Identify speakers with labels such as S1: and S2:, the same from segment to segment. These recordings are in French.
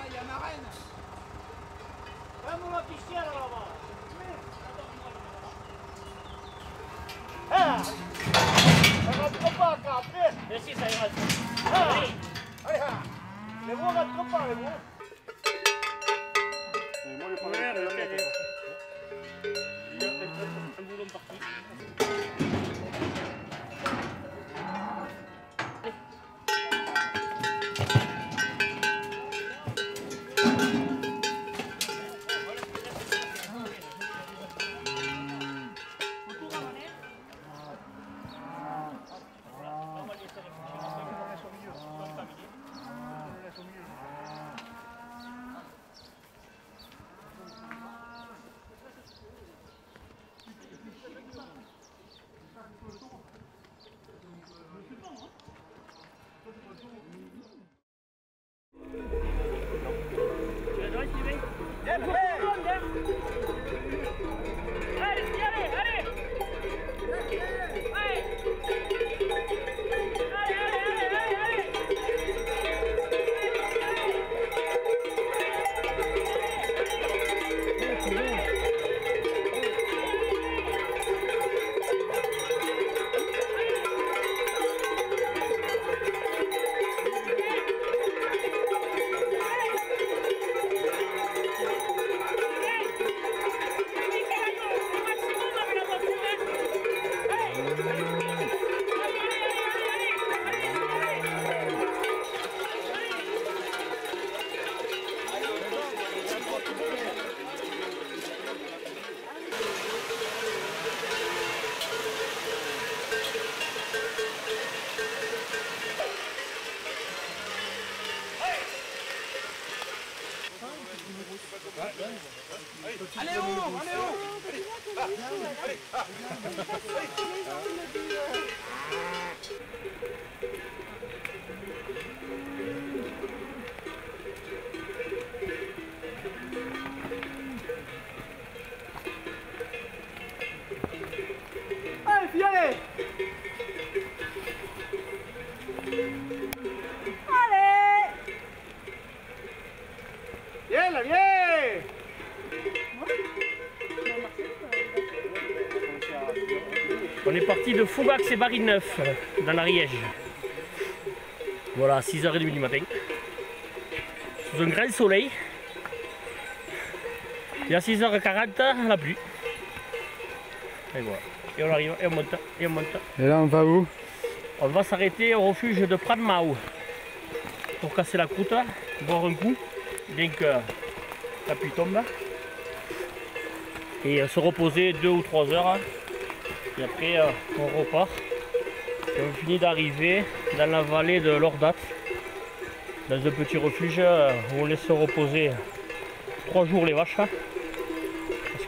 S1: il y a ma reine.
S2: Vamos la piscina là-bas. Ah, ça rentre pas après. Mais si, ça ira. Ah, allez, les mots rentrent pas, les mots. Mais moi, le problème, il y a un boulon parti.
S1: Allez haut, allez haut.
S2: Allez, allez. Allez. Viens là, viens. On est parti de Fougax et Barry-Neuf dans l'Ariège. Voilà, 6h30 du matin. Sous un grand soleil. Et à 6h40, la pluie. Et voilà. Et on arrive, et on monte, et on monte.
S3: Et là on va où?
S2: On va s'arrêter au refuge de Pradmao pour casser la croûte, boire un coup, bien que la pluie tombe. Et se reposer 2 ou 3 heures. Et après on repart. Et on finit d'arriver dans la vallée de l'Ordat, dans un petit refuge où on laisse se reposer 3 jours les vaches. Parce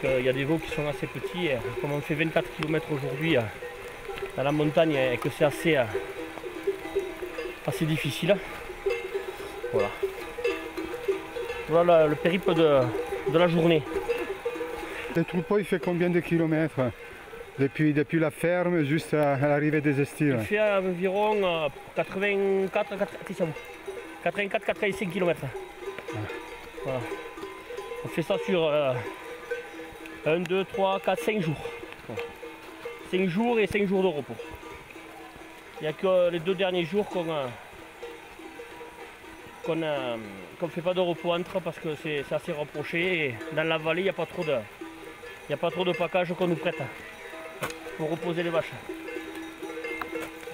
S2: qu'il y a des veaux qui sont assez petits. Et comme on fait 24 km aujourd'hui dans la montagne et que c'est assez difficile. Voilà. Voilà le périple de la journée.
S3: Le troupeau il fait combien de kilomètres depuis la ferme jusqu'à l'arrivée des estives?
S2: Il fait environ 84-85 km. Voilà. On fait ça sur 1, 2, 3, 4, 5 jours. Voilà. 5 jours et 5 jours de repos. Il n'y a que les 2 derniers jours qu'on fait pas de repos entre parce que c'est assez rapproché et dans la vallée il n'y a pas trop de pacage qu'on nous prête pour reposer les vaches.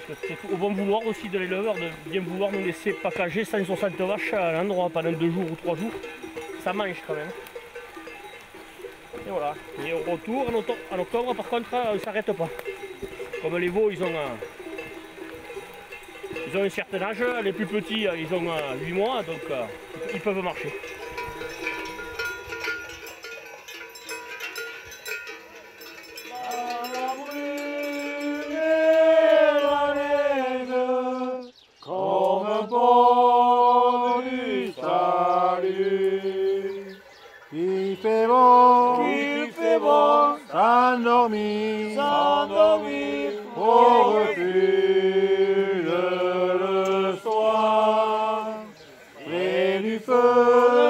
S2: Parce que c'est au bon vouloir aussi de l'éleveur de bien vouloir nous laisser packager 160 vaches à l'endroit pendant 2 jours ou 3 jours. Ça mange quand même. Et voilà. Et au retour en octobre par contre on ne s'arrête pas. Comme les veaux ils ont un certain âge, les plus petits ils ont 8 mois donc ils peuvent marcher.
S4: S'endormir au refuge le soir, près du feu.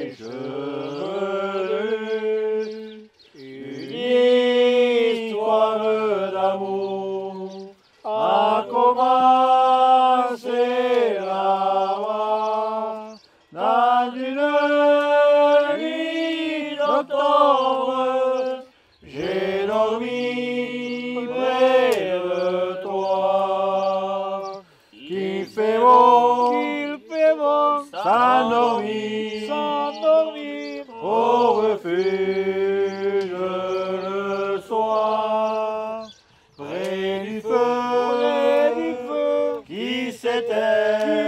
S4: les chevelus, une histoire d'amour a commencé là-bas, dans une nuit d'octobre, j'ai dormi près de toi. Qu'il fait bon, s'endormir, au refuge le soir, près du feu qui s'éteint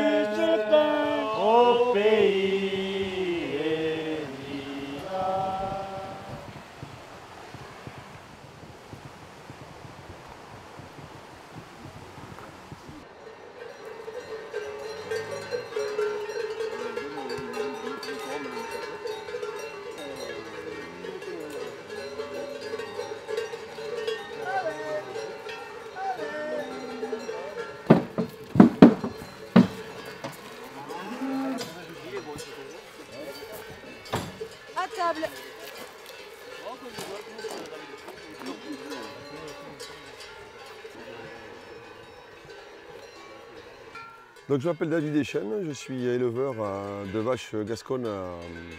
S4: au pays ennemi.
S5: À table.
S6: Donc, je m'appelle David Deschênes, je suis éleveur de vaches gasconnes à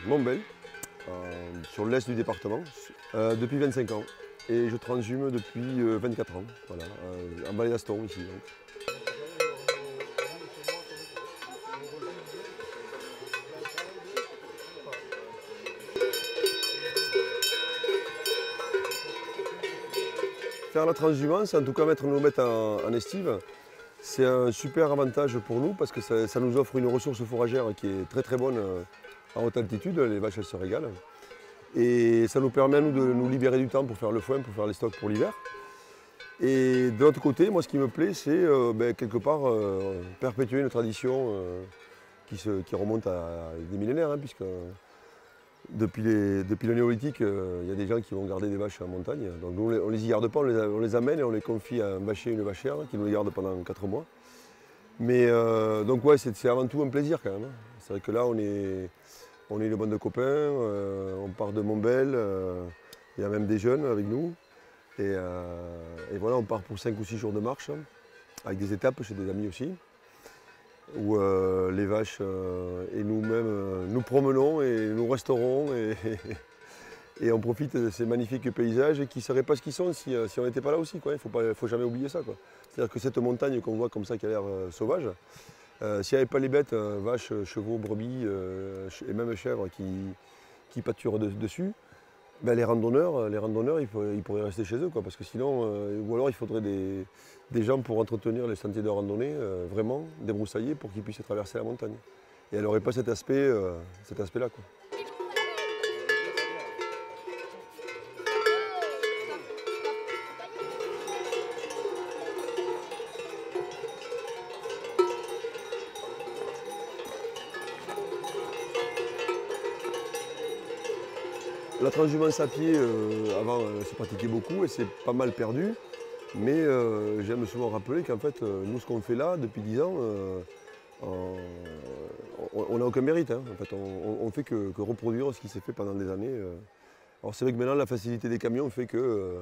S6: Montbel, sur l'est du département, depuis 25 ans. Et je transhume depuis 24 ans, voilà, en Vallée d'Aston ici. Donc. Faire la transhumance, en tout cas mettre nos bêtes en estive, c'est un super avantage pour nous parce que ça nous offre une ressource fourragère qui est très bonne en haute altitude, les vaches elles se régalent. Et ça nous permet à nous de nous libérer du temps pour faire le foin, pour faire les stocks pour l'hiver. Et de l'autre côté, moi ce qui me plaît, c'est quelque part perpétuer une tradition qui remonte à des millénaires, hein, puisque depuis le néolithique, il y a des gens qui vont garder des vaches en montagne. Donc nous, on ne les y garde pas, on les amène et on les confie à un vacher et une vachère qui nous les gardent pendant 4 mois. Mais donc ouais, c'est avant tout un plaisir quand même. Hein. C'est vrai que là, on est une bande de copains, on part de Montbel, il y a même des jeunes avec nous. Et voilà, on part pour 5 ou 6 jours de marche, avec des étapes chez des amis aussi, où les vaches et nous-mêmes nous promenons et nous restaurons et on profite de ces magnifiques paysages qui ne seraient pas ce qu'ils sont si on n'était pas là aussi. Quoi. Il ne faut jamais oublier ça. C'est-à-dire que cette montagne qu'on voit comme ça qui a l'air sauvage, s'il n'y avait pas les bêtes, vaches, chevaux, brebis et même chèvres qui pâturent dessus, ben les randonneurs ils pourraient rester chez eux, quoi, parce que sinon, ou alors il faudrait des gens pour entretenir les sentiers de randonnée, vraiment débroussaillés pour qu'ils puissent traverser la montagne. Et elle n'aurait pas cet aspect-là. Quoi. La transhumance à pied, avant, se pratiquait beaucoup et c'est pas mal perdu. Mais j'aime souvent rappeler qu'en fait, nous, ce qu'on fait là, depuis 10 ans, on n'a aucun mérite. Hein. En fait, on ne fait que reproduire ce qui s'est fait pendant des années. Alors c'est vrai que maintenant, la facilité des camions fait que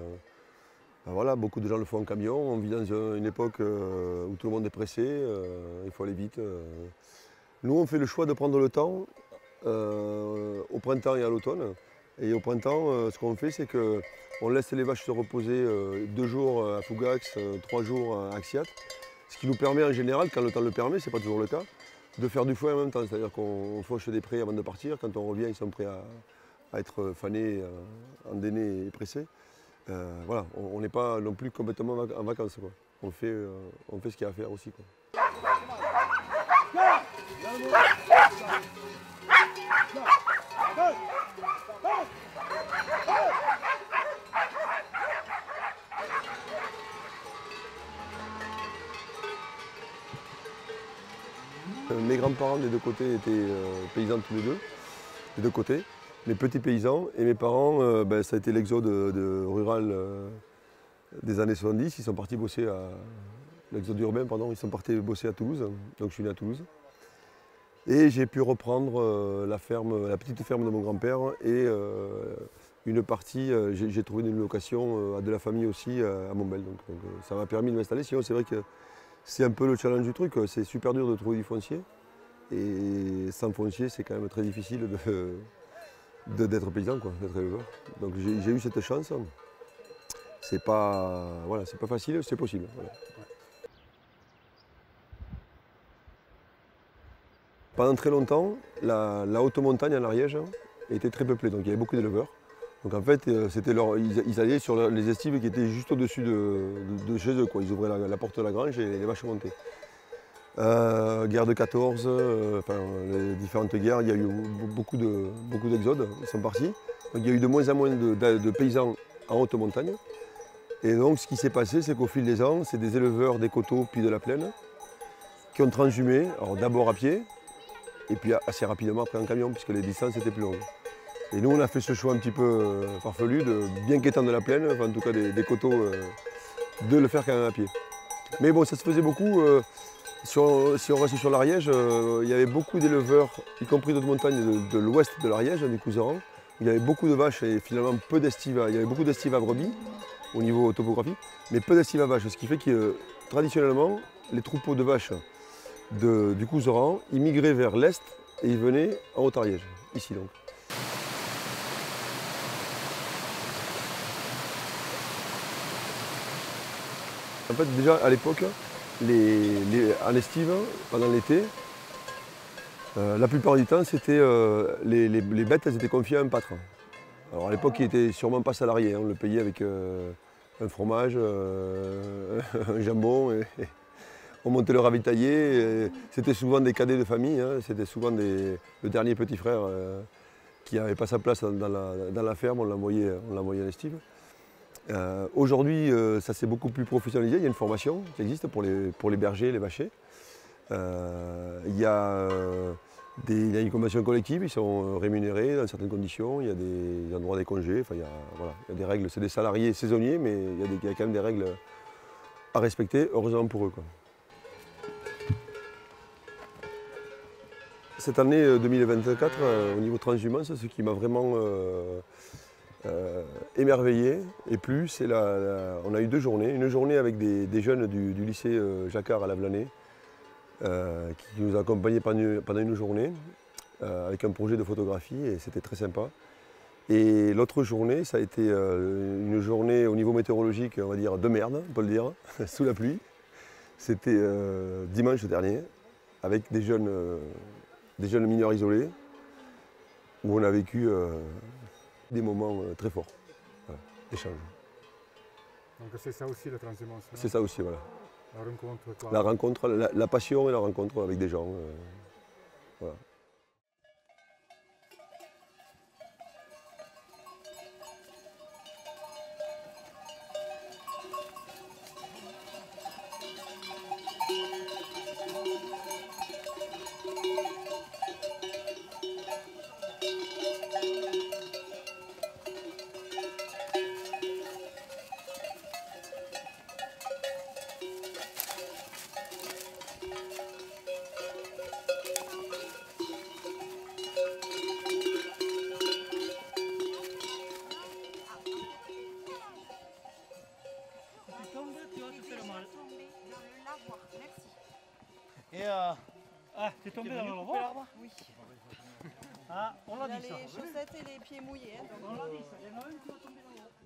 S6: ben voilà, beaucoup de gens le font en camion. On vit dans une époque où tout le monde est pressé, il faut aller vite. Nous, on fait le choix de prendre le temps au printemps et à l'automne. Et au printemps, ce qu'on fait, c'est qu'on laisse les vaches se reposer 2 jours à Fougax, 3 jours à Axiat. Ce qui nous permet en général, quand le temps le permet, ce n'est pas toujours le cas, de faire du foin en même temps. C'est-à-dire qu'on fauche des prés avant de partir. Quand on revient, ils sont prêts à être fanés, endainés et pressés. Voilà, on n'est pas non plus complètement en vacances. Quoi. On fait ce qu'il y a à faire aussi. Quoi. Mes grands-parents des deux côtés étaient paysans tous les deux, des deux côtés, mes petits paysans. Et mes parents, ça a été l'exode rural des années 70. Ils sont partis bosser l'exode urbain, pardon, ils sont partis bosser à Toulouse. Donc je suis né à Toulouse. Et j'ai pu reprendre la petite ferme de mon grand-père et une partie, j'ai trouvé une location à de la famille aussi à Montbel. Donc, ça m'a permis de m'installer. Sinon, c'est vrai que c'est un peu le challenge du truc. C'est super dur de trouver du foncier. Et sans foncier, c'est quand même très difficile d'être paysan, d'être éleveur. Donc j'ai eu cette chance. C'est pas, voilà, c'est pas facile, c'est possible. Voilà. Pendant très longtemps, la haute montagne en Ariège était très peuplée, donc il y avait beaucoup d'éleveurs. Donc en fait, ils allaient sur les estives qui étaient juste au-dessus de chez eux. Ils ouvraient la porte de la grange et les vaches montaient. Guerre de 14, les différentes guerres, il y a eu beaucoup d'exodes, ils sont partis. Donc il y a eu de moins en moins de paysans en haute montagne. Et donc ce qui s'est passé, c'est qu'au fil des ans, c'est des éleveurs des coteaux puis de la plaine qui ont transhumé, alors d'abord à pied, et puis assez rapidement après en camion, puisque les distances étaient plus longues. Et nous, on a fait ce choix un petit peu farfelu, bien qu'étant de la plaine, enfin, en tout cas des coteaux, de le faire quand même à pied. Mais bon, ça se faisait beaucoup. Si on reste sur l'Ariège, il y avait beaucoup d'éleveurs, y compris d'autres montagnes de l'ouest de l'Ariège, du Couserans. Il y avait beaucoup de vaches et finalement peu d'estives. Il y avait beaucoup d'estives à brebis au niveau topographique, mais peu d'estives à vaches. Ce qui fait que traditionnellement, les troupeaux de vaches du Couserans, ils migraient vers l'est et ils venaient en Haute-Ariège, ici donc. En fait, déjà à l'époque, en estive, pendant l'été, la plupart du temps, c'était les bêtes, elles étaient confiées à un pâtre. Alors à l'époque, il n'était sûrement pas salarié, on le payait avec un fromage, un jambon, et on montait le ravitailler. C'était souvent des cadets de famille, c'était souvent le dernier petit frère qui n'avait pas sa place dans la ferme, on l'envoyait en estive. Aujourd'hui, ça s'est beaucoup plus professionnalisé. Il y a une formation qui existe pour les bergers, les vachers. Il y a une convention collective, ils sont rémunérés dans certaines conditions. Il y a des endroits des congés. Enfin, il y a des règles. C'est des salariés saisonniers, mais il y a quand même des règles à respecter, heureusement pour eux, quoi. Cette année 2024, au niveau transhumance, ce qui m'a vraiment émerveillé et plu, c'est on a eu 2 journées. Une journée avec des jeunes du lycée Jacquard à Lavelanet qui nous a accompagnés pendant une journée avec un projet de photographie et c'était très sympa. Et l'autre journée, ça a été une journée au niveau météorologique, on va dire de merde, on peut le dire, sous la pluie. C'était dimanche dernier avec des jeunes mineurs isolés où on a vécu des moments très forts, voilà, d'échange.
S3: Donc c'est ça aussi la transhumance.
S6: C'est ça aussi, voilà.
S3: La rencontre, quoi.
S6: La rencontre, la passion et la rencontre avec des gens. Voilà.
S2: Et ah, t'es tombé dans le lavoir?
S5: Oui.
S2: Ah, on l'a
S5: Il a
S2: dit ça.
S5: les chaussettes et les pieds mouillés. Donc...
S2: On l'a dit ça, il y en a un qui va tomber dans l'eau.